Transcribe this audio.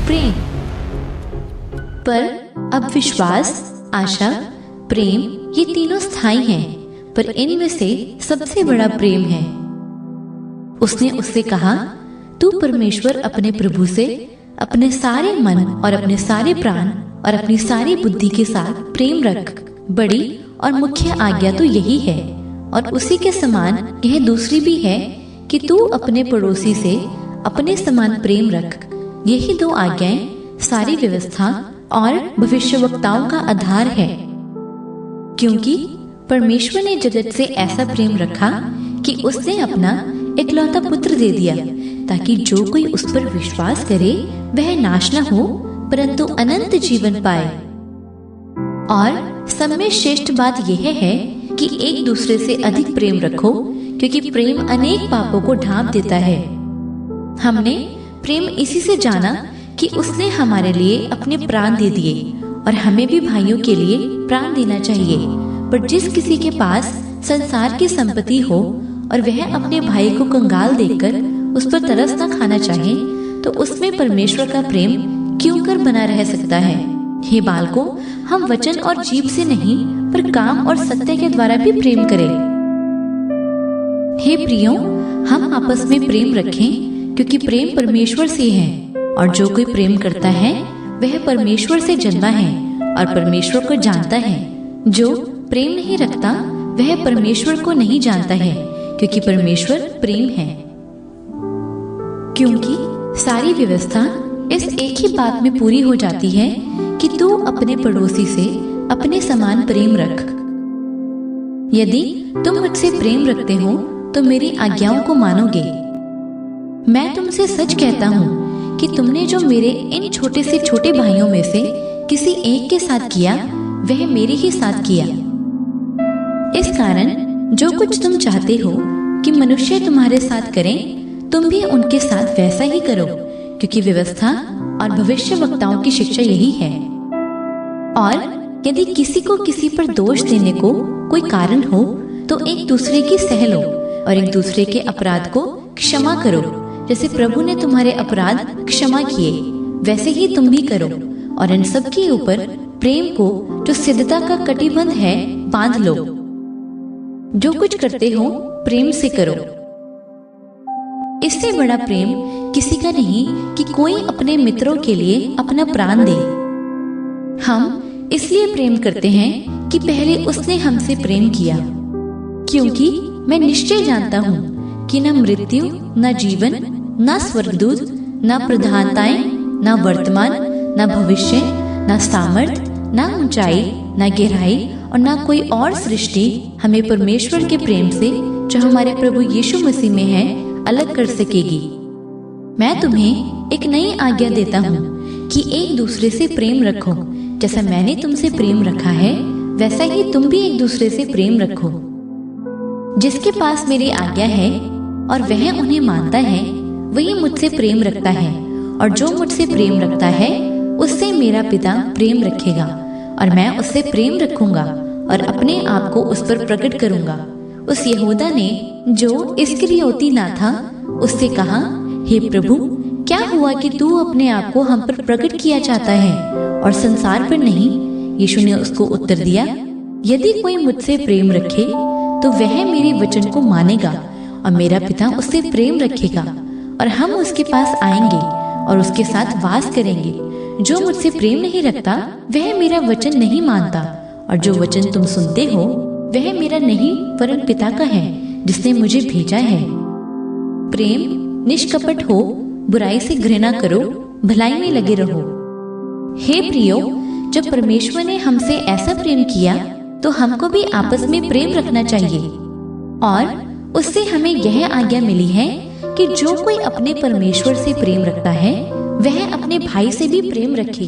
प्रेम। पर अब विश्वास, आशा, प्रेम ये तीनों स्थायी हैं, पर इनमें से सबसे बड़ा प्रेम है। उसने उससे कहा, तू परमेश्वर अपने प्रभु से अपने सारे मन और अपने सारे प्राण और अपनी सारी बुद्धि के साथ प्रेम रख। बड़ी और मुख्य आज्ञा तो यही है, और उसी के समान यह दूसरी भी है कि तू अपने पड़ोसी से अपने समान प्रेम रख। यही दो आज्ञाएं सारी व्यवस्था और भविष्यवक्ताओं का आधार है। क्योंकि परमेश्वर ने जगत से ऐसा प्रेम रखा कि उसने अपना इकलौता पुत्र दे दिया, ताकि जो कोई उस पर विश्वास करे वह नाश न हो परंतु अनंत जीवन पाए। और सब में श्रेष्ठ बात यह है कि एक दूसरे से अधिक प्रेम रखो, क्योंकि प्रेम अनेक पापों को ढांप देता है। हमने प्रेम इसी से जाना कि उसने हमारे लिए अपने प्राण दे दिए, और हमें भी भाइयों के लिए प्राण देना चाहिए। पर जिस किसी के पास संसार की संपत्ति हो और वह अपने भाई को कंगाल देखकर उस पर तरस न खाना चाहे, तो उसमें परमेश्वर का प्रेम क्यों कर बना रह सकता है। हे बालकों, हम वचन और जीभ से नहीं पर काम और सत्य के द्वारा भी प्रेम करें। हे प्रियो, हम आपस में प्रेम रखें, क्योंकि प्रेम परमेश्वर से है, और जो कोई प्रेम करता है वह परमेश्वर से जन्मा है और परमेश्वर को जानता है। जो प्रेम नहीं रखता वह परमेश्वर को नहीं जानता है, क्योंकि परमेश्वर प्रेम है। क्योंकि सारी व्यवस्था इस एक ही बात में पूरी हो जाती है कि तू अपने पड़ोसी से अपने समान प्रेम रख। यदि तुम मुझसे प्रेम रखते हो तो मेरी आज्ञाओं को मानोगे। मैं तुमसे सच कहता हूँ कि तुमने जो मेरे इन छोटे से छोटे भाइयों में से किसी एक के साथ किया वह मेरे ही साथ किया। इस कारण जो कुछ तुम चाहते हो कि मनुष्य तुम्हारे साथ करें, तुम भी उनके साथ वैसा ही करो, क्योंकि व्यवस्था और भविष्यवक्ताओं की शिक्षा यही है। और यदि किसी को किसी पर दोष देने को कोई कारण हो तो एक दूसरे की सह लो और एक दूसरे के अपराध को क्षमा करो। जैसे प्रभु ने तुम्हारे अपराध क्षमा किए, वैसे ही तुम भी करो। और इन सब के ऊपर प्रेम को, जो सिद्धता का कटिबंध है, बांध लो। जो कुछ करते हो प्रेम से करो। इससे बड़ा प्रेम किसी का नहीं कि कोई अपने मित्रों के लिए अपना प्राण दे। हम इसलिए प्रेम करते हैं कि पहले उसने हमसे प्रेम किया। क्योंकि मैं निश्चय जानता हूँ कि न मृत्यु, न जीवन, न स्वर्गदूत, न प्रधानताएं, न वर्तमान, न भविष्य, न सामर्थ, न ऊंचाई, न गहराई और न कोई और सृष्टि हमें परमेश्वर के प्रेम से, जो हमारे प्रभु यीशु मसीह में है, अलग कर सकेगी। मैं तुम्हें एक नई आज्ञा देता हूँ कि एक दूसरे से प्रेम रखो। जैसा मैंने तुमसे प्रेम रखा है, वैसा ही तुम भी एक दूसरे से प्रेम रखो। जिसके पास मेरी आज्ञा है और वह उन्हें मानता है, वही मुझसे प्रेम रखता है, और जो मुझसे प्रेम रखता है उससे मेरा पिता प्रेम रखेगा, और मैं उससे प्रेम रखूंगा और अपने आप को उस पर प्रकट करूंगा। उस यहूदा ने, जो इस्करियोती ना था, उससे कहा, हे प्रभु, क्या हुआ कि तू अपने आप को हम पर प्रकट किया चाहता है और संसार पर नहीं? यीशु ने उसको उत्तर दिया, यदि कोई मुझसे प्रेम रखे तो वह मेरे वचन को मानेगा, और मेरा पिता उससे प्रेम रखेगा, और हम उसके पास आएंगे और उसके साथ वास करेंगे। जो मुझसे प्रेम नहीं रखता वह मेरा वचन नहीं मानता, और जो वचन तुम सुनते हो वह मेरा नहीं वरन पिता का है जिसने मुझे भेजा है। प्रेम निष्कपट हो, बुराई से घृणा करो, भलाई में लगे रहो। हे प्रियो, जब परमेश्वर ने हमसे ऐसा प्रेम किया तो हमको भी आपस में प्रेम रखना चाहिए। और उससे हमें यह आज्ञा मिली है कि जो कोई अपने परमेश्वर से प्रेम रखता है वह अपने भाई से भी प्रेम रखे।